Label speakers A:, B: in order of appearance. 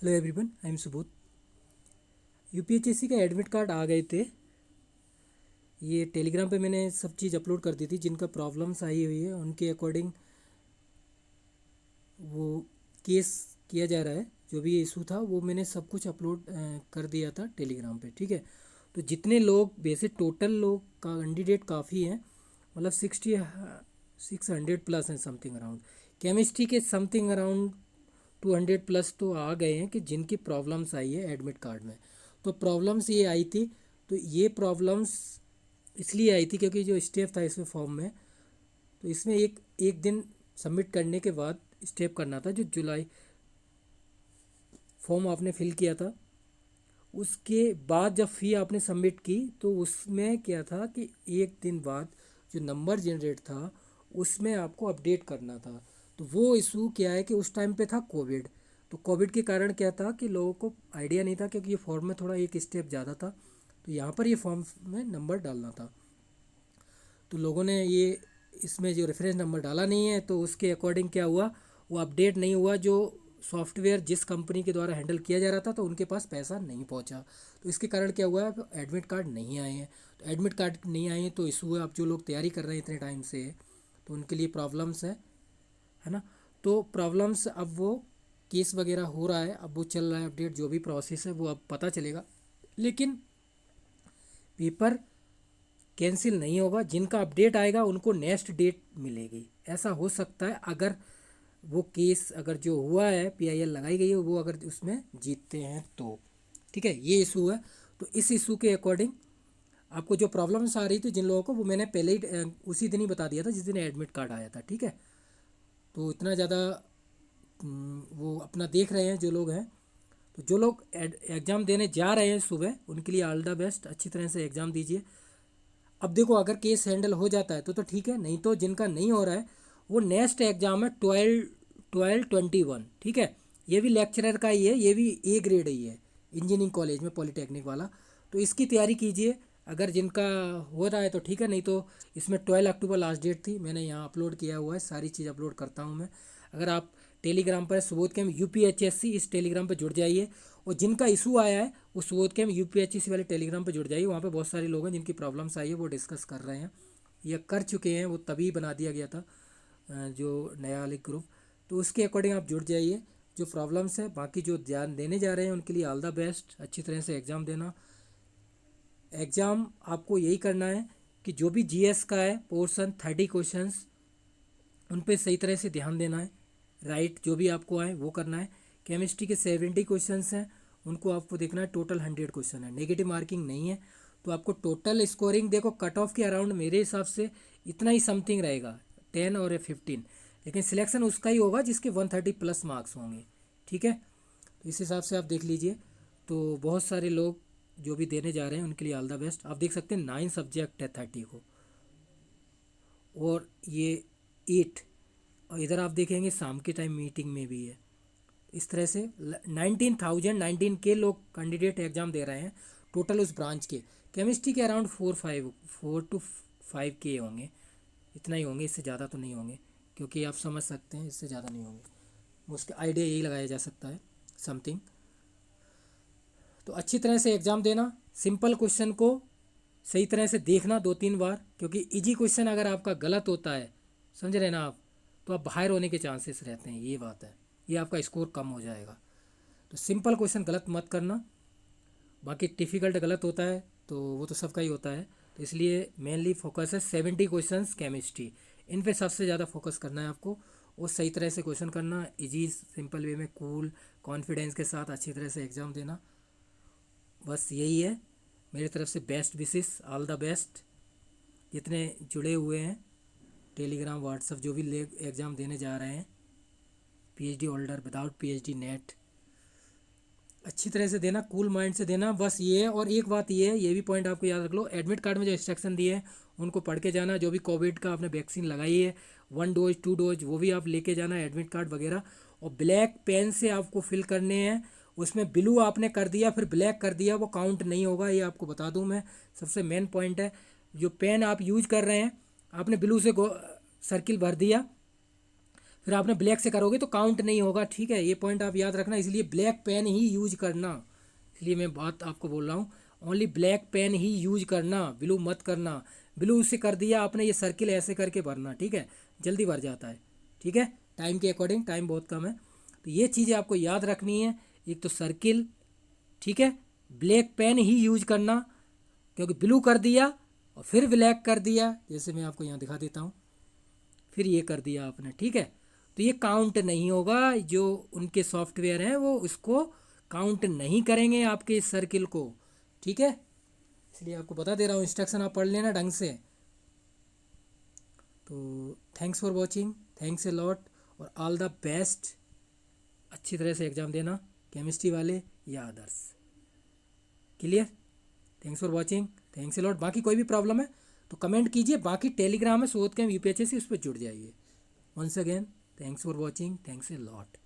A: Hello everyone, I am Subodh. UPHSC का admit card आ गए थे। ये टेलीग्राम पे मैंने सब चीज़ अपलोड कर दी थी, जिनका प्रॉब्लम्स आई हुई है उनके अकॉर्डिंग वो केस किया जा रहा है। जो भी इशू था वो मैंने सब कुछ अपलोड कर दिया था टेलीग्राम पे, ठीक है। तो जितने लोग, वैसे टोटल लोग का कैंडिडेट काफ़ी हैं, मतलब 600 प्लस हैं समथिंग अराउंड। केमिस्ट्री के समथिंग अराउंड 200 प्लस तो आ गए हैं कि जिनकी प्रॉब्लम्स आई है एडमिट कार्ड में। तो प्रॉब्लम्स ये आई थी, तो ये प्रॉब्लम्स इसलिए आई थी क्योंकि जो स्टेप था इसमें फॉर्म में, तो इसमें एक एक दिन सबमिट करने के बाद स्टेप करना था। जो जुलाई फॉर्म आपने फिल किया था, उसके बाद जब फ़ी आपने सबमिट की तो उसमें क्या था कि एक दिन बाद जो नंबर जनरेट था उसमें आपको अपडेट करना था। तो वो इशू क्या है कि उस टाइम पे था कोविड। तो कोविड के कारण क्या था कि लोगों को आइडिया नहीं था, क्योंकि ये फॉर्म में थोड़ा एक स्टेप ज़्यादा था। तो यहाँ पर ये फॉर्म में नंबर डालना था, तो लोगों ने ये इसमें जो रेफरेंस नंबर डाला नहीं है, तो उसके अकॉर्डिंग क्या हुआ, वो अपडेट नहीं हुआ। जो सॉफ्टवेयर जिस कंपनी के द्वारा हैंडल किया जा रहा था, तो उनके पास पैसा नहीं पहुंचा। तो इसके कारण क्या हुआ है, एडमिट कार्ड नहीं आए हैं। तो एडमिट कार्ड नहीं आए हैं तो इशू है। अब जो लोग तैयारी कर रहे हैं इतने टाइम से, तो उनके लिए प्रॉब्लम्स है ना। तो प्रॉब्लम्स, अब वो केस वगैरह हो रहा है, अब वो चल रहा है अपडेट, जो भी प्रोसेस है वो अब पता चलेगा। लेकिन पेपर कैंसिल नहीं होगा। जिनका अपडेट आएगा उनको नेक्स्ट डेट मिलेगी। ऐसा हो सकता है अगर वो केस, अगर जो हुआ है पीआईएल लगाई गई है, वो अगर उसमें जीतते हैं तो, ठीक है। ये इशू है। तो इस इशू के अकॉर्डिंग आपको जो प्रॉब्लम्स आ रही थी जिन लोगों को, वो मैंने पहले ही उसी दिन ही बता दिया था जिस दिन एडमिट कार्ड आया था, ठीक है। तो इतना ज़्यादा वो अपना देख रहे हैं जो लोग हैं। तो जो लोग एग्ज़ाम देने जा रहे हैं सुबह, उनके लिए ऑल द बेस्ट। अच्छी तरह से एग्ज़ाम दीजिए। अब देखो, अगर केस हैंडल हो जाता है तो ठीक है, नहीं तो जिनका नहीं हो रहा है वो नेक्स्ट एग्जाम है 12/12/21, ठीक है। ये भी लेक्चरर का ही है, ये भी ए ग्रेड ही है, इंजीनियरिंग कॉलेज में पॉलिटेक्निक वाला। तो इसकी तैयारी कीजिए। अगर जिनका हो रहा है तो ठीक है, नहीं तो इसमें 12 अक्टूबर लास्ट डेट थी। मैंने यहाँ अपलोड किया हुआ है, सारी चीज़ अपलोड करता हूँ मैं। अगर आप टेलीग्राम पर सुबोध कैम यूपीएचएससी इस टेलीग्राम पर जुड़ जाइए। और जिनका इशू आया है वो सुबोध कैम यूपीएचएससी वाले टेलीग्राम पर जुड़ जाइए। वहाँ पे बहुत सारे लोग हैं जिनकी प्रॉब्लम्स आई है, वो डिस्कस कर रहे हैं या कर चुके हैं। वो तभी बना दिया गया था जो नया वाले ग्रुप। तो उसके अकॉर्डिंग आप जुड़ जाइए। जो प्रॉब्लम्स है, बाकी जो ध्यान देने जा रहे हैं उनके लिए ऑल द बेस्ट। अच्छी तरह से एग्ज़ाम देना। एग्ज़ाम आपको यही करना है कि जो भी जीएस का है पोर्शन 30 क्वेश्चंस, उन पे सही तरह से ध्यान देना है। राइट, जो भी आपको आए वो करना है। केमिस्ट्री के 70 क्वेश्चंस हैं, उनको आपको देखना है। टोटल 100 क्वेश्चन है, नेगेटिव मार्किंग नहीं है। तो आपको टोटल स्कोरिंग देखो, कट ऑफ के अराउंड मेरे हिसाब से इतना ही समथिंग रहेगा, 10 और 15। लेकिन सिलेक्शन उसका ही होगा जिसके 130 प्लस मार्क्स होंगे, ठीक है। तो इस हिसाब से आप देख लीजिए। तो बहुत सारे लोग जो भी देने जा रहे हैं उनके लिए ऑल द बेस्ट। आप देख सकते हैं 9 सब्जेक्ट है 30 को, और ये 8। और इधर आप देखेंगे शाम के टाइम मीटिंग में भी है। इस तरह से 19 लोग कैंडिडेट एग्ज़ाम दे रहे हैं टोटल उस ब्रांच के। केमिस्ट्री के अराउंड 4 to 5 के होंगे, इतना ही होंगे, इससे ज़्यादा तो नहीं होंगे। क्योंकि आप समझ सकते हैं इससे ज़्यादा नहीं होंगे। उसका आइडिया यही लगाया जा सकता है, समथिंग। तो अच्छी तरह से एग्ज़ाम देना। सिंपल क्वेश्चन को सही तरह से देखना 2-3 बार, क्योंकि इजी क्वेश्चन अगर आपका गलत होता है, समझ रहे ना आप, तो आप बाहर होने के चांसेस रहते हैं। ये बात है, ये आपका स्कोर कम हो जाएगा। तो सिंपल क्वेश्चन गलत मत करना। बाकी डिफ़िकल्ट गलत होता है तो वो तो सबका ही होता है। तो इसलिए मेनली फोकस है 70 क्वेश्चंस केमिस्ट्री, इन पे सबसे ज़्यादा फोकस करना है आपको। और सही तरह से क्वेश्चन करना, इजी सिंपल वे में, कूल कॉन्फिडेंस के साथ अच्छी तरह से एग्ज़ाम देना। बस यही है मेरी तरफ से। Best wishes, all the best. जितने जुड़े हुए हैं टेलीग्राम व्हाट्सअप, जो भी ले एग्ज़ाम देने जा रहे हैं, PhD holder, without PhD, net, अच्छी तरह से देना, कूल माइंड से देना। बस ये है। और एक बात ये है, ये भी पॉइंट आपको याद रख लो, एडमिट कार्ड में जो इंस्ट्रक्शन दिए हैं उनको पढ़ के जाना। जो भी कोविड का आपने वैक्सीन लगाई है, 1 डोज 2 डोज, वो भी आप लेके जाना, एडमिट कार्ड वगैरह। और ब्लैक पेन से आपको फिल करने हैं। उसमें ब्लू आपने कर दिया फिर ब्लैक कर दिया, वो काउंट नहीं होगा, ये आपको बता दूं मैं। सबसे मेन पॉइंट है, जो पेन आप यूज कर रहे हैं, आपने ब्लू से सर्किल भर दिया, फिर आपने ब्लैक से करोगे तो काउंट नहीं होगा, ठीक है, ये पॉइंट आप याद रखना। इसलिए ब्लैक पेन ही यूज करना, इसलिए मैं बात आपको बोल रहा हूँ, ओनली ब्लैक पेन ही यूज करना, ब्लू मत करना। ब्लू से कर दिया आपने, ये सर्किल ऐसे करके भरना, ठीक है, जल्दी भर जाता है, ठीक है, टाइम के अकॉर्डिंग, टाइम बहुत कम है, तो ये चीज़ें आपको याद रखनी है। एक तो सर्किल, ठीक है, ब्लैक पेन ही यूज करना, क्योंकि ब्लू कर दिया और फिर ब्लैक कर दिया, जैसे मैं आपको यहाँ दिखा देता हूँ, फिर ये कर दिया आपने, ठीक है, तो ये काउंट नहीं होगा। जो उनके सॉफ्टवेयर हैं वो उसको काउंट नहीं करेंगे आपके इस सर्किल को, ठीक है, इसलिए आपको बता दे रहा हूँ, इंस्ट्रक्शन आप पढ़ लेना ढंग से। तो thanks for watching, thanks a lot, और ऑल द बेस्ट। अच्छी तरह से एग्ज़ाम देना, केमिस्ट्री वाले या others. Clear? Thanks for watching, thanks a lot. बाकी कोई भी प्रॉब्लम है तो कमेंट कीजिए, बाकी टेलीग्राम में शोध के यूपीएचएससी, उस पर जुड़ जाइए। Once again thanks for watching, thanks a lot.